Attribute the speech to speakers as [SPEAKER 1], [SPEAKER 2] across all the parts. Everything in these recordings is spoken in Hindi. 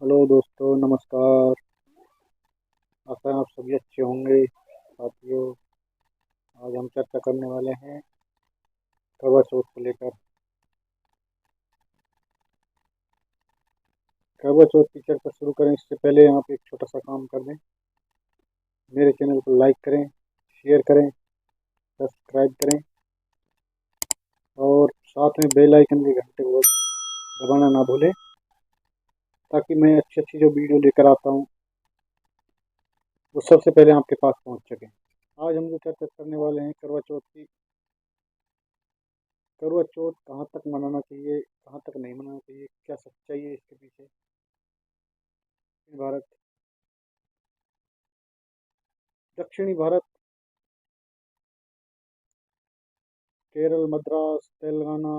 [SPEAKER 1] हेलो दोस्तों, नमस्कार। आशा है आप सभी अच्छे होंगे। साथियों, आज हम चर्चा करने वाले हैं करवा चौथ को लेकर। करवा चौथ की चर्चा शुरू करें इससे पहले आप एक छोटा सा काम कर दें। मेरे चैनल को लाइक करें, शेयर करें, सब्सक्राइब करें और साथ में बेल आइकन के घंटे को दबाना ना भूलें, ताकि मैं अच्छी अच्छी जो वीडियो लेकर आता हूँ वो सबसे पहले आपके पास पहुँच सकें। आज हम जो चर्चा करने वाले हैं करवा चौथ की। करवा चौथ कहाँ तक मनाना चाहिए, कहाँ तक नहीं मनाना चाहिए, क्या सच्चाई है इसके पीछे। भारत, दक्षिणी भारत, केरल, मद्रास, तेलंगाना,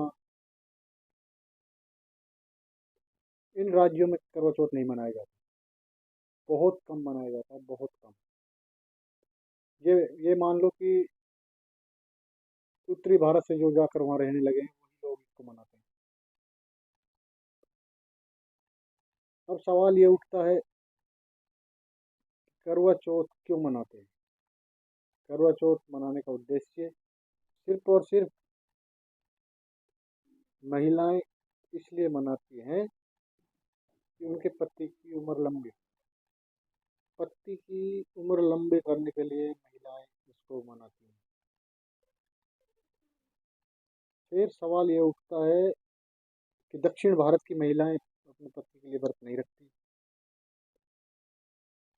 [SPEAKER 1] इन राज्यों में करवा चौथ नहीं मनाया जाता। बहुत कम मनाया जाता है, बहुत कम। ये मान लो कि उत्तरी भारत से जो जाकर वहाँ रहने लगे हैं वही लोग इसको मनाते हैं। अब सवाल ये उठता है, करवा चौथ क्यों मनाते हैं। करवा चौथ मनाने का उद्देश्य सिर्फ और सिर्फ महिलाएं इसलिए मनाती हैं कि उनके पति की उम्र लंबी। पति की उम्र लंबी करने के लिए महिलाएं इसको मनाती हैं। फिर सवाल ये उठता है कि दक्षिण भारत की महिलाएं अपने पति के लिए व्रत नहीं रखती।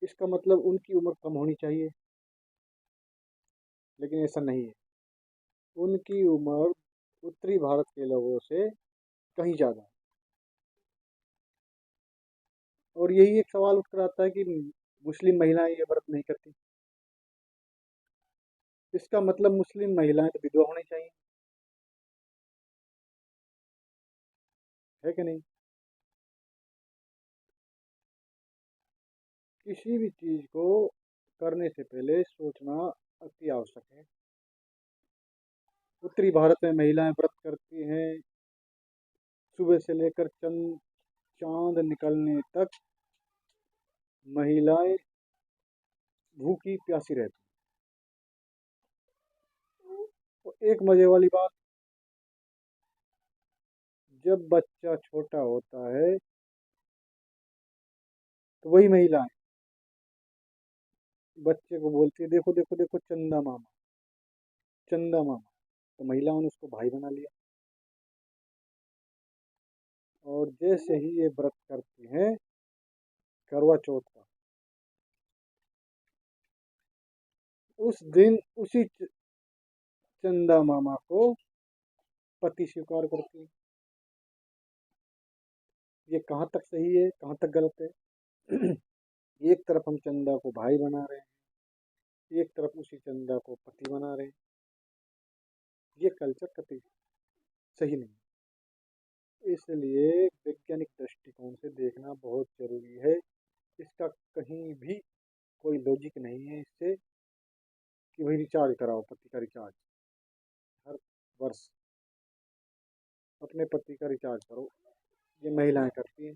[SPEAKER 1] इसका मतलब उनकी उम्र कम होनी चाहिए, लेकिन ऐसा नहीं है। उनकी उम्र उत्तरी भारत के लोगों से कहीं ज़्यादा है। और यही एक सवाल उठकर आता है कि मुस्लिम महिलाएं ये व्रत नहीं करती। इसका मतलब मुस्लिम महिलाएं तो विधवा होनी चाहिए, है कि नहीं। किसी भी चीज़ को करने से पहले सोचना अति आवश्यक है। उत्तरी भारत में महिलाएं व्रत करती हैं, सुबह से लेकर चंद चांद निकलने तक महिलाएं भूखी प्यासी रहती हैं। तो एक मजे वाली बात, जब बच्चा छोटा होता है तो वही महिलाएं बच्चे को बोलती है, देखो देखो देखो चंदा मामा, चंदा मामा। तो महिलाओं ने उसको भाई बना लिया। और जैसे ही ये व्रत करती हैं करवा चौथ का, उस दिन उसी चंदा मामा को पति स्वीकार करती है। ये कहाँ तक सही है, कहाँ तक गलत है। एक तरफ हम चंदा को भाई बना रहे हैं, एक तरफ उसी चंदा को पति बना रहे हैं। ये कल्चर कतई सही नहीं है। इसलिए वैज्ञानिक दृष्टिकोण से देखना बहुत जरूरी है। इसका कहीं भी कोई लॉजिक नहीं है इससे कि भाई रिचार्ज कराओ, पति का रिचार्ज हर वर्ष अपने पति का रिचार्ज करो। ये महिलाएं करती हैं,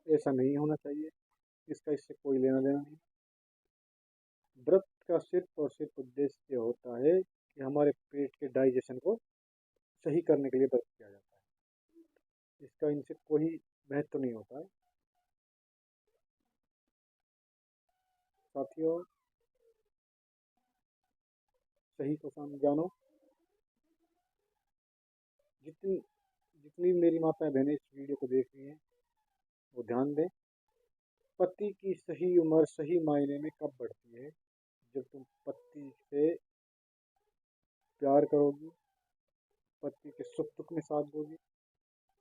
[SPEAKER 1] ऐसा नहीं होना चाहिए। इसका इससे कोई लेना देना नहीं। व्रत का सिर्फ और सिर्फ उद्देश्य होता है कि हमारे पेट के डाइजेशन को सही करने के लिए व्रत किया जाता है। इसका इनसे कोई महत्व नहीं होता है। साथियों, सही को जानो। जितनी जितनी मेरी माताएं बहनें इस वीडियो को देख रही हैं वो ध्यान दें। पति की सही उम्र सही मायने में कब बढ़ती है, जब तुम पति से प्यार करोगी, पति के सुख दुख में साथ दोगी,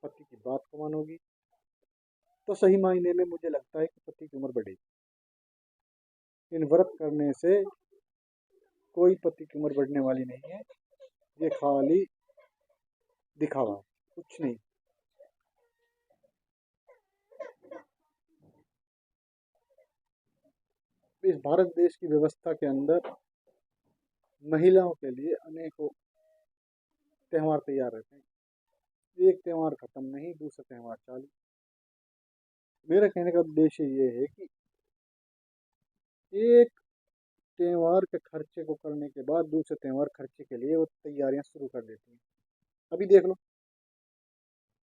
[SPEAKER 1] पति की बात को मानोगी, तो सही मायने में मुझे लगता है कि पति की उम्र बढ़ेगी। इन व्रत करने से कोई पति की उम्र बढ़ने वाली नहीं है। ये खाली दिखावा है, कुछ नहीं। इस भारत देश की व्यवस्था के अंदर महिलाओं के लिए अनेकों त्यौहार तैयार रहते हैं। एक त्यौहार खत्म नहीं, दूसरा त्यौहार चालू। मेरा कहने का उद्देश्य ये है कि एक त्यौहार के खर्चे को करने के बाद दूसरे त्यौहार खर्चे के लिए वो तैयारियां शुरू कर देती हैं। अभी देख लो,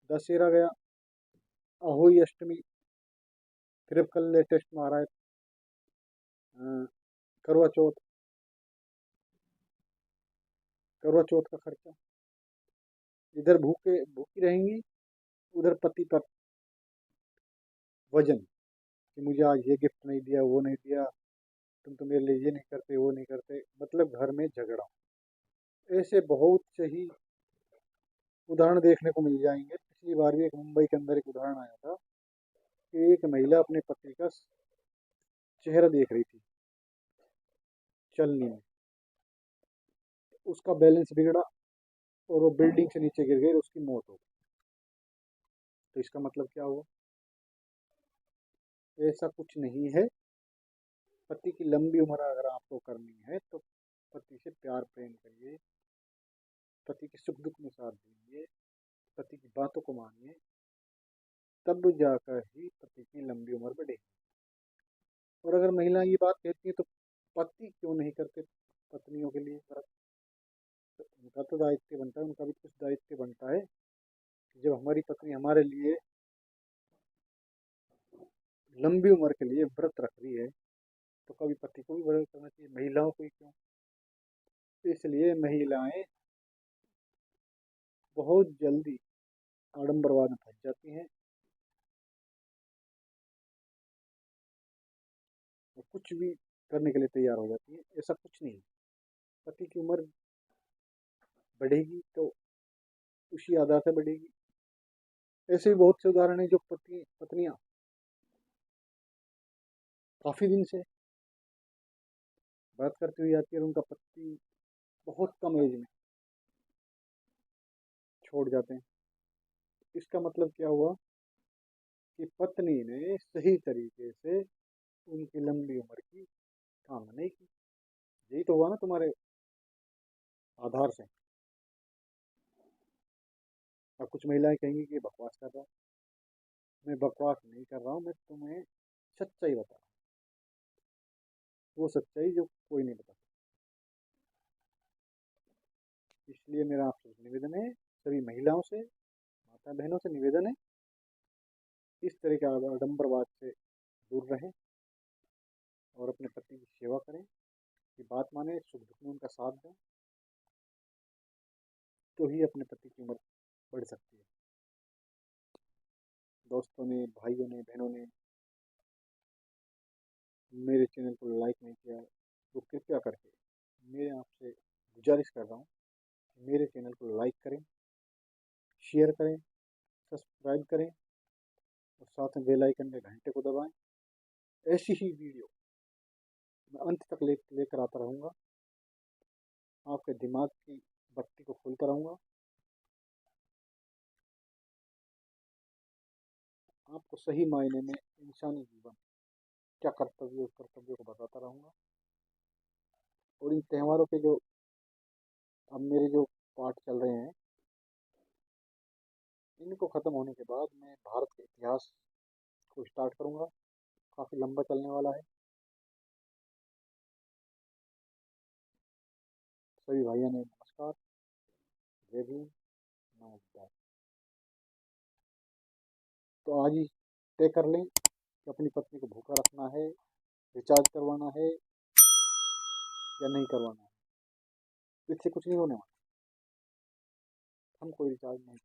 [SPEAKER 1] दशहरा गया, अहोई अष्टमी, फिर अब कल लेटेस्ट में आ रहा है करवा चौथ। करवा चौथ का खर्चा, इधर भूखे भूखी रहेंगी, उधर पति पर वजन कि मुझे आज ये गिफ्ट नहीं दिया, वो नहीं दिया, तुम तो मेरे लिए ये नहीं करते, वो नहीं करते, मतलब घर में झगड़ा। ऐसे बहुत से ही उदाहरण देखने को मिल जाएंगे। पिछली बार भी एक मुंबई के अंदर एक उदाहरण आया था कि एक महिला अपने पति का चेहरा देख रही थी चलनी में, उसका बैलेंस बिगड़ा और वो बिल्डिंग से नीचे गिर गई और उसकी मौत हो गई। तो इसका मतलब क्या हुआ? ऐसा कुछ नहीं है। पति की लंबी उम्र अगर आपको करनी है तो पति से प्यार प्रेम करिए, पति के सुख दुख में साथ दीजिए, पति की बातों को मानिए, तब जाकर ही पति की लंबी उम्र बढ़ेगी। और अगर महिला ये बात कहती है तो पति क्यों नहीं करते पत्नियों के लिए व्रत? तो उनका तो दायित्व बनता है, उनका भी कुछ दायित्व बनता है कि जब हमारी पत्नी हमारे लिए लंबी उम्र के लिए व्रत रख रही है तो कभी पति को भी व्रत करना चाहिए, महिलाओं को ही क्यों? इसलिए महिलाएं बहुत जल्दी आडंबरवाद में फंस जाती हैं और कुछ भी करने के लिए तैयार हो जाती है। ऐसा कुछ नहीं है। पति की उम्र बढ़ेगी तो उसी आधार से बढ़ेगी। ऐसे भी बहुत से उदाहरण हैं जो पत्नियां काफी दिन से व्रत करती हुई आती है और उनका पति बहुत कम एज में छोड़ जाते हैं। इसका मतलब क्या हुआ कि पत्नी ने सही तरीके से उनकी लंबी उम्र की कामना नहीं की। यही तो हुआ ना तुम्हारे आधार से। और कुछ महिलाएं कहेंगी कि ये बकवास कर रहा हूँ। मैं बकवास नहीं कर रहा हूँ, मैं तुम्हें सच्चाई बता रहा हूँ, वो सच्चाई जो कोई नहीं बता सकता। इसलिए मेरा आपसे निवेदन है, सभी महिलाओं से, माता बहनों से निवेदन है, इस तरह के आडंबरवाद से दूर रहें और अपने पति की सेवा करें, की बात माने, सुख दुख में उनका साथ दें, तो ही अपने पति की उम्र बढ़ सकती है। दोस्तों ने, भाइयों ने, बहनों ने मेरे चैनल को लाइक नहीं किया तो कृपया करके मैं आपसे गुजारिश कर रहा हूँ कि मेरे चैनल को लाइक करें, शेयर करें, सब्सक्राइब करें और साथ में बेल आइकन के घंटे को दबाएं। ऐसी ही वीडियो मैं अंत तक लेकर आता रहूँगा, आपके दिमाग की बत्ती को खोलता रहूँगा, आपको सही मायने में इंसानी जीवन क्या कर्तव्य, उस कर्तव्य को बताता रहूँगा। और इन त्योहारों के जो अब मेरे जो पाठ चल रहे हैं, इनको ख़त्म होने के बाद मैं भारत के इतिहास को स्टार्ट करूँगा। काफ़ी लंबा चलने वाला है। सभी भाइयों ने नमस्कार, जय भीम, नमस्कार। तो आज ही तय कर लें कि अपनी पत्नी को भूखा रखना है, रिचार्ज करवाना है या नहीं करवाना है। इससे कुछ नहीं होने वाला, हम कोई रिचार्ज नहीं